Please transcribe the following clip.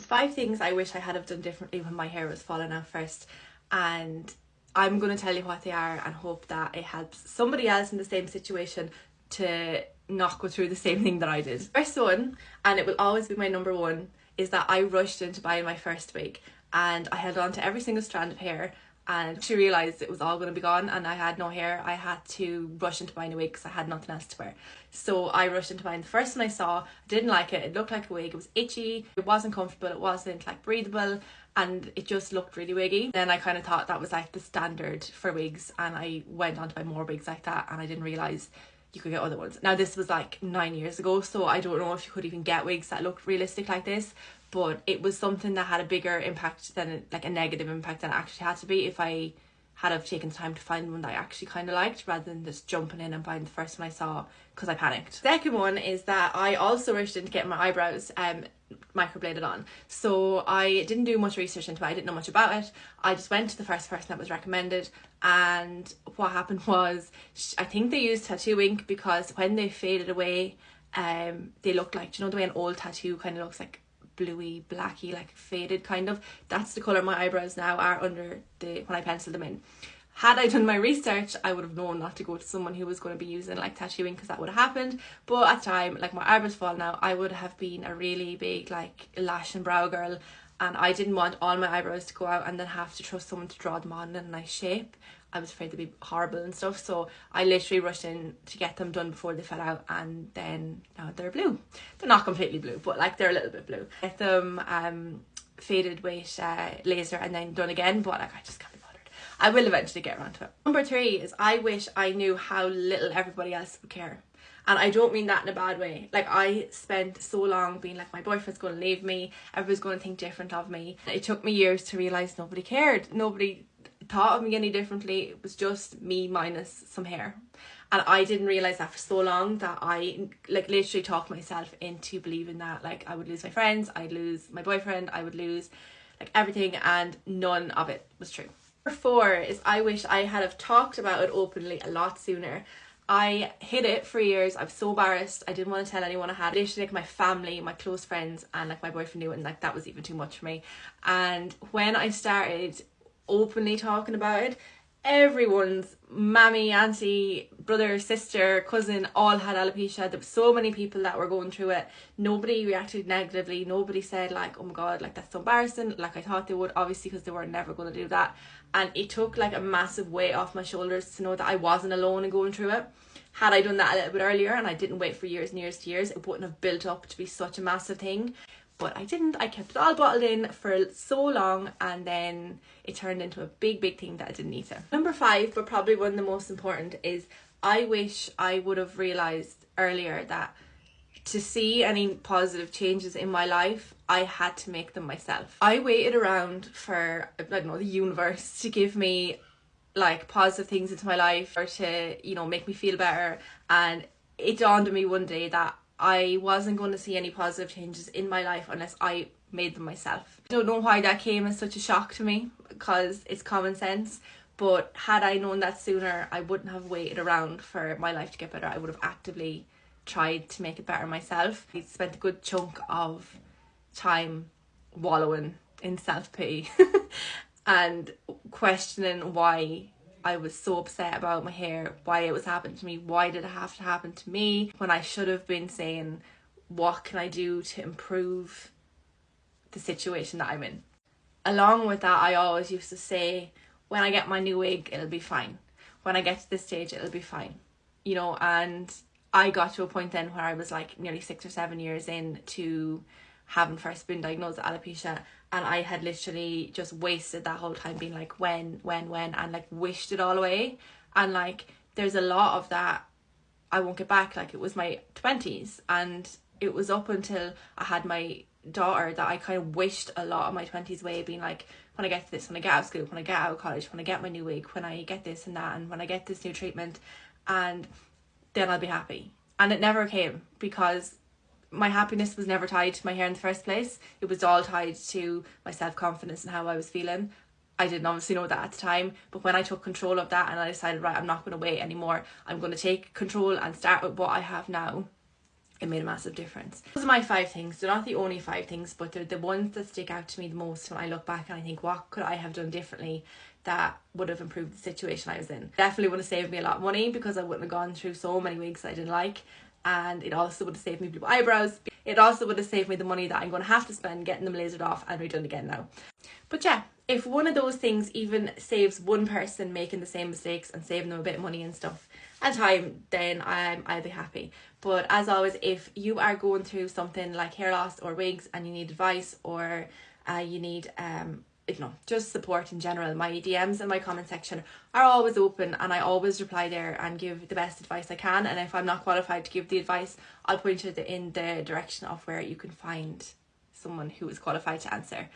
5 things I wish I had have done differently when my hair was falling out first, and I'm going to tell you what they are and hope that it helps somebody else in the same situation to not go through the same thing that I did. First one, and it will always be my number one, is that I rushed into buying my first wig and I held on to every single strand of hair, and she realised it was all going to be gone and I had no hair. I had to rush into buying a wig because I had nothing else to wear. So I rushed into buying the first one I saw. I didn't like it. It looked like a wig. It was itchy. It wasn't comfortable. It wasn't like breathable, and it just looked really wiggy. Then I kind of thought that was like the standard for wigs, and I went on to buy more wigs like that, and I didn't realise you could get other ones. Now this was like 9 years ago, so I don't know if you could even get wigs that looked realistic like this, but it was something that had a bigger impact than like a negative impact than it actually had to be if I had have taken the time to find one that I actually kind of liked, rather than just jumping in and buying the first one I saw because I panicked. Second one is that I also rushed in to get my eyebrows microbladed on. So I didn't do much research into it. I didn't know much about it. I just went to the first person that was recommended, and what happened was I think they used tattoo ink, because when they faded away they looked like, do you know the way an old tattoo kind of looks like bluey blacky, like faded kind of? That's the colour my eyebrows now are under the when I pencil them in. Had I done my research, I would have known not to go to someone who was going to be using like tattooing, because that would have happened. But at the time, like my eyebrows fall now, I would have been a really big like lash and brow girl, and I didn't want all my eyebrows to go out and then have to trust someone to draw them on in a nice shape. I was afraid they'd be horrible and stuff, so I literally rushed in to get them done before they fell out, and then now they're blue. They're not completely blue, but like they're a little bit blue. Get them faded with laser and then done again, but like I just can't be bothered. I will eventually get around to it. Number 3 is I wish I knew how little everybody else would care. And I don't mean that in a bad way. Like, I spent so long being like, my boyfriend's going to leave me, everybody's going to think different of me. It took me years to realise nobody cared. Nobody thought of me any differently. It was just me minus some hair. And I didn't realise that for so long, that I like literally talked myself into believing that like I would lose my friends, I'd lose my boyfriend, I would lose like everything, and none of it was true. Number 4 is I wish I had have talked about it openly a lot sooner. I hid it for years. I was so embarrassed. I didn't want to tell anyone I had. Literally like my family, my close friends, and like my boyfriend knew it, and like that was even too much for me. And when I started openly talking about it, everyone's mammy, auntie, brother, sister, cousin all had alopecia. There were so many people that were going through it. Nobody reacted negatively. Nobody said like, oh my god, like that's so embarrassing, like I thought they would, obviously, because they were never going to do that. And it took like a massive weight off my shoulders to know that I wasn't alone in going through it. Had I done that a little bit earlier and I didn't wait for years and years to years, it wouldn't have built up to be such a massive thing. But I didn't. I kept it all bottled in for so long, and then it turned into a big thing that I didn't need to. Number 5, but probably one of the most important, is I wish I would have realised earlier that to see any positive changes in my life, I had to make them myself. I waited around for, I don't know, the universe to give me like positive things into my life, or to, you know, make me feel better. And it dawned on me one day that I wasn't going to see any positive changes in my life unless I made them myself. I don't know why that came as such a shock to me, because it's common sense. But had I known that sooner, I wouldn't have waited around for my life to get better. I would have actively tried to make it better myself. I spent a good chunk of time wallowing in self-pity and questioning why I was so upset about my hair, why it was happening to me, why did it have to happen to me, when I should have been saying, what can I do to improve the situation that I'm in. Along with that, I always used to say, when I get my new wig, it'll be fine. When I get to this stage, it'll be fine. You know, and I got to a point then where I was like nearly 6 or 7 years in to having first been diagnosed with alopecia, and I had literally just wasted that whole time being like when, and like wished it all away. And like there's a lot of that I won't get back. Like it was my 20s, and it was up until I had my daughter that I kind of wished a lot of my 20s away, being like, when I get to this, when I get out of school, when I get out of college, when I get my new wig, when I get this and that, and when I get this new treatment, and then I'll be happy. And it never came, because my happiness was never tied to my hair in the first place. It was all tied to my self-confidence and how I was feeling. I didn't obviously know that at the time, but when I took control of that and I decided, right, I'm not going to wait anymore, I'm going to take control and start with what I have now, it made a massive difference. Those are my 5 things. They're not the only 5 things, but they're the ones that stick out to me the most when I look back and I think, what could I have done differently that would have improved the situation I was in. Definitely would have saved me a lot of money because I wouldn't have gone through so many wigs I didn't like, and it also would have saved me blue eyebrows. It also would have saved me the money that I'm going to have to spend getting them lasered off and redone again now. But yeah, if one of those things even saves one person making the same mistakes and saving them a bit of money and stuff and time, then I'll be happy. But as always, if you are going through something like hair loss or wigs and you need advice, or you need just support in general, my DMs and my comment section are always open, and I always reply there and give the best advice I can. And if I'm not qualified to give the advice, I'll point you in the direction of where you can find someone who is qualified to answer.